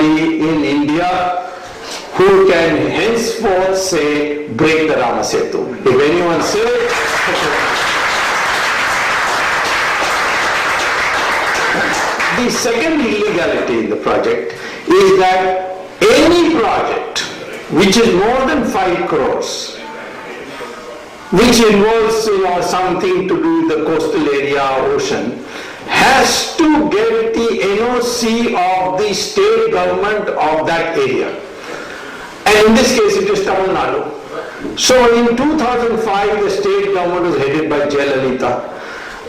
anybody in India who can henceforth say, break the Rama Setu. If anyone says, the second illegality in the project is that any project which is more than 5 crores, which involves something to do with the coastal area, ocean, has to get the NOC of the state government of that area. And in this case it is Tamil Nadu. So in 2005 the state government was headed by Jayalalitha,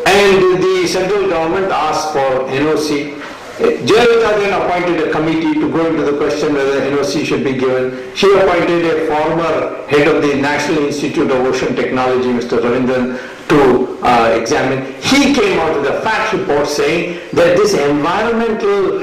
and the central government asked for NOC. Jayalalitha then appointed a committee to go into the question whether NOC should be given. She appointed a former head of the National Institute of Ocean Technology, Mr. Ravindran, to examine. He came out with a fact report saying that this environmental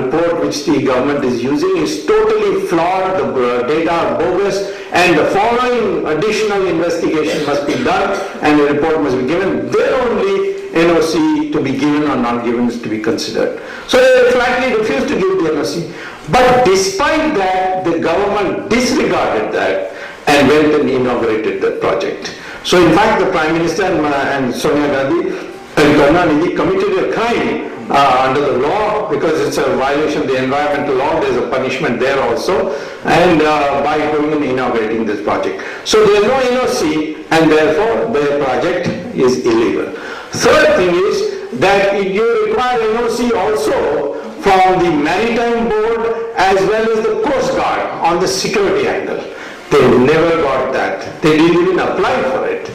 report which the government is using is totally flawed, the data are bogus, and the following additional investigation must be done and a report must be given. Then only NOC to be given or not given is to be considered. So they flatly refused to give the NOC. But despite that, the government disregarded that and went and inaugurated the project. So in fact, the Prime Minister and Sonia Gandhi and Karnanidhi committed a crime under the law, because it's a violation of the environmental law. There's a punishment there also, and by going and inaugurating this project. So there is no NOC, and therefore the project is illegal. Third thing is that you require NOC also from the Maritime Board as well as the Coast Guard on the security angle. They never got that. They didn't even apply for it.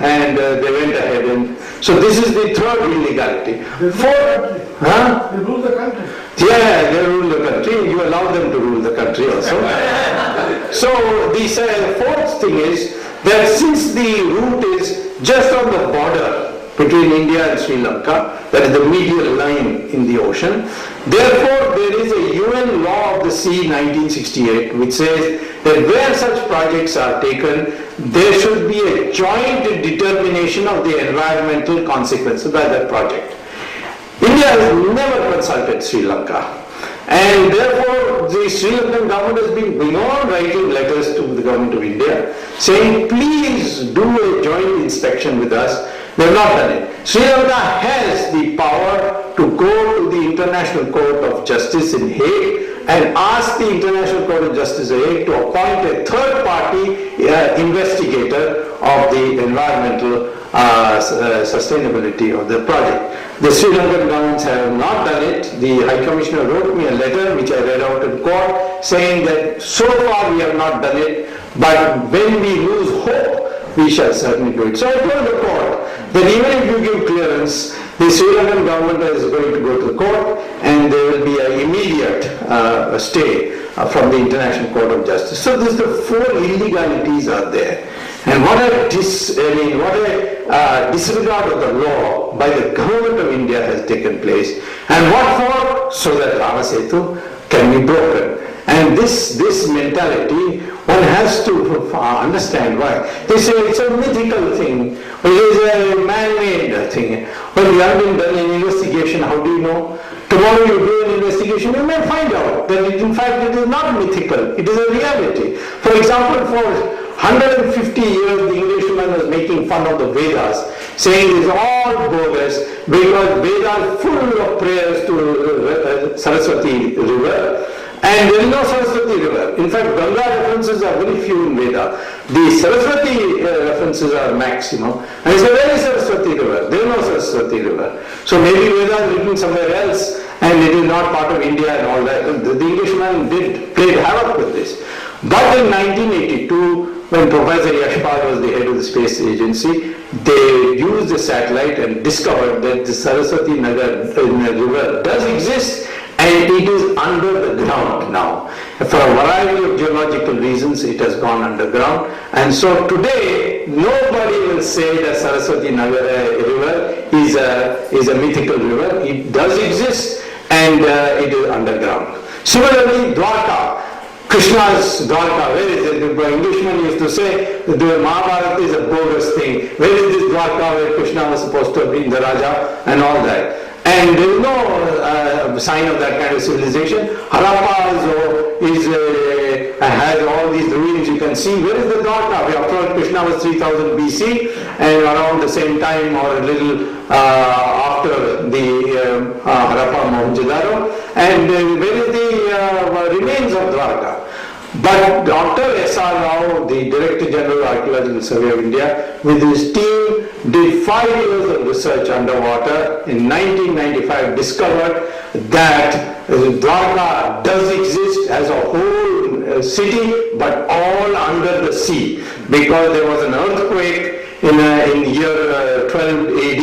And they went ahead and... So this is the third illegality. Fourth, they rule the country. Yeah, they rule the country. You allow them to rule the country also. So the fourth thing is that since the route is just on the border between India and Sri Lanka, that is the medial line in the ocean, therefore there is a UN law of the sea 1968 which says that where such projects are taken, there should be a joint determination of the environmental consequences by that project. India has never consulted Sri Lanka, and therefore the Sri Lankan government has been beyond writing letters to the government of India saying please do a joint inspection with us. They have not done it. Sri Lanka has the power to go to the International Court of Justice in Hague and ask the International Court of Justice in Hague to appoint a third-party investigator of the environmental sustainability of the project. The Sri Lankan governments have not done it. The High Commissioner wrote me a letter which I read out in court saying that so far we have not done it, but when we lose hope, we shall certainly do it. So I told the court that even if you give clearance, the Sri Lankan government is going to go to the court and there will be an immediate stay from the International Court of Justice. So the 4 illegalities are there. And what a disregard of the law by the government of India has taken place. And what for? So that Rama Setu can be broken. And this mentality, one has to understand why. They say it's a mythical thing, or it is a man-made thing. Well, you haven't done an investigation, how do you know? Tomorrow you do an investigation, you may find out that in fact it is not mythical, it is a reality. For example, for 150 years the Englishman was making fun of the Vedas, saying it is all bogus because Vedas are full of prayers to Saraswati river. And there is no Saraswati river. In fact, Ganga references are very few in Veda. The Saraswati references are maximum. And it's a very Saraswati river. There is no Saraswati river. So maybe Veda is written somewhere else and it is not part of India and all that. The Englishman played havoc with this. But in 1982, when Professor Yashpal was the head of the space agency, they used the satellite and discovered that the Saraswati river does exist. And it is under the ground now. For a variety of geological reasons, it has gone underground. And so today, nobody will say that Saraswati river is a mythical river. It does exist and it is underground. Similarly, Dwarka, Krishna's Dwarka, where is it? The Englishman used to say that the Mahabharata is a bogus thing. Where is this Dwarka where Krishna was supposed to have been the Raja and all that? And there is no sign of that kind of civilization. Harappa and see where is the Dwarka. After all, Krishna was 3000 BC, and around the same time or a little after the Harappa Mohenjo-daro, and where is the remains of Dwarka. But Dr. S.R. Rao, the Director General Archaeological Survey of India, with his team did 5 years of research underwater. In 1995 discovered that Dwarka does exist as a whole city, but all under the sea, because there was an earthquake in year 12 AD,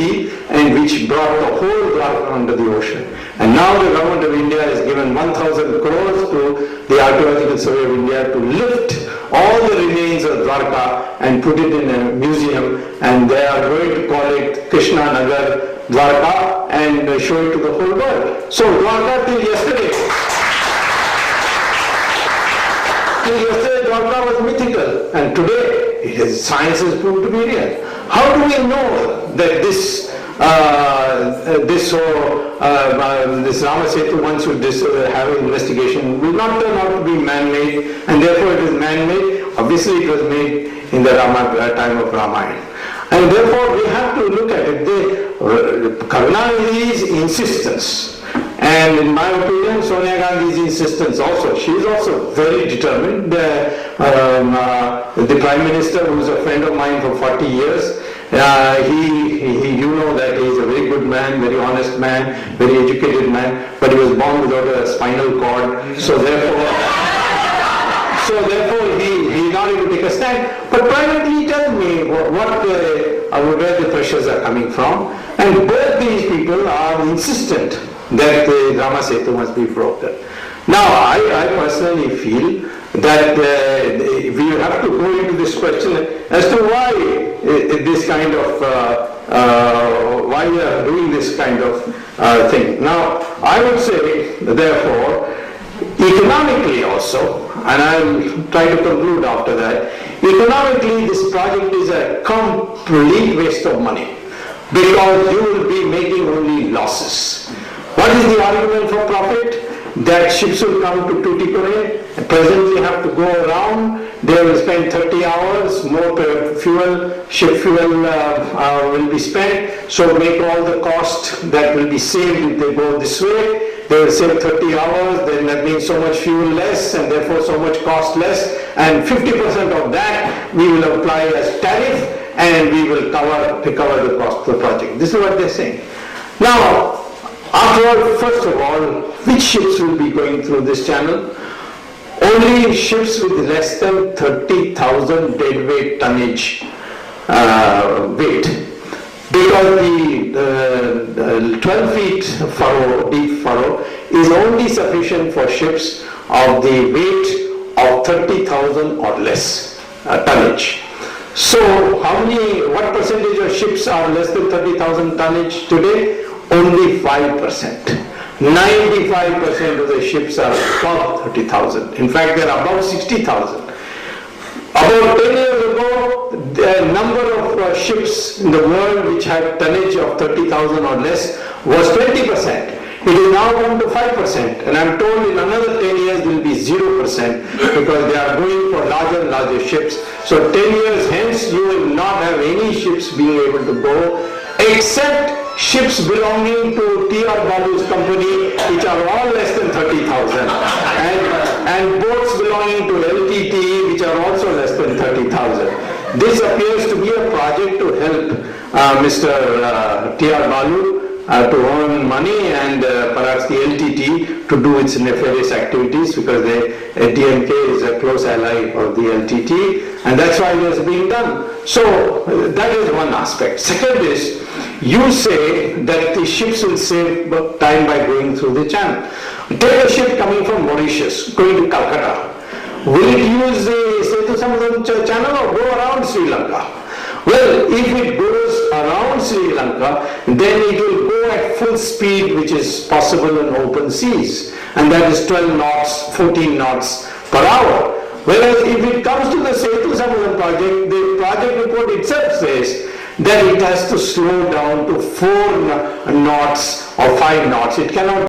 and which brought the whole Dwarka under the ocean. And now the government of India has given 1,000 crores to the Archaeological Survey of India to lift all the remains of Dwarka and put it in a museum, and they are going to call it Krishna Nagar Dwarka and show it to the whole world. So Dwarka till yesterday Dwarka was mythical, and today science has proved to be real. How do we know that this Rama Setu, once you have an investigation, will not turn out to be man-made, and therefore it is man-made? Obviously it was made in the time of Ramayana. And therefore we have to look at it. Karunanidhi's insistence, and in my opinion Sonia Gandhi's insistence also, she is also very determined. The Prime Minister, who is a friend of mine for 40 years, you know that he is a very good man, very honest man, very educated man, but he was born without a spinal cord, so therefore he is not able to take a stand. But privately he tells me where the pressures are coming from, and both these people are insistent that the Rama Setu must be broken. Now I personally feel that we have to go into this question as to why this kind of why we are doing this kind of thing. Now I would say, therefore, economically also, and I will try to conclude after that, economically this project is a complete waste of money, because you will be making only losses. What is the argument for profit? That ships will come to Tuticorin, presently have to go around, they will spend 30 hours, more fuel, ship fuel will be spent, so make all the cost that will be saved if they go this way. They will save 30 hours, then that means so much fuel less, and therefore so much cost less, and 50% of that we will apply as tariff, and we will recover the cost of the project. This is what they are saying. Now, after all, first of all, which ships will be going through this channel? Only ships with less than 30,000 deadweight tonnage weight. Because the 12 feet furrow, deep furrow, is only sufficient for ships of the weight of 30,000 or less tonnage. So, what percentage of ships are less than 30,000 tonnage today? Only 5%. 95% of the ships are above 30,000. In fact, they are above 60,000. About 10 years ago, the number of ships in the world which had tonnage of 30,000 or less was 20%. It is now down to 5%, and I am told in another 10 years there will be 0%, because they are going for larger and larger ships. So 10 years hence you will not have any ships being able to go, except ships belonging to T.R. Balu's company, which are all less than 30,000, and boats belonging to LTT, which are also less than 30,000. This appears to be a project to help Mr. T.R. Balu to earn money, and perhaps the LTT to do its nefarious activities, because the DMK is a close ally of the LTT, and that's why it is being done. So that is one aspect. Second is, you say that the ships will save time by going through the channel. Take a ship coming from Mauritius, going to Calcutta. Will it use the Setu channel or go around Sri Lanka? Well, if it goes around Sri Lanka, then it will go at full speed, which is possible in open seas, and that is 12 knots, 14 knots per hour. Whereas if it comes to the Setu project, the project report itself says that it has to slow down to 4 knots or 5 knots. It cannot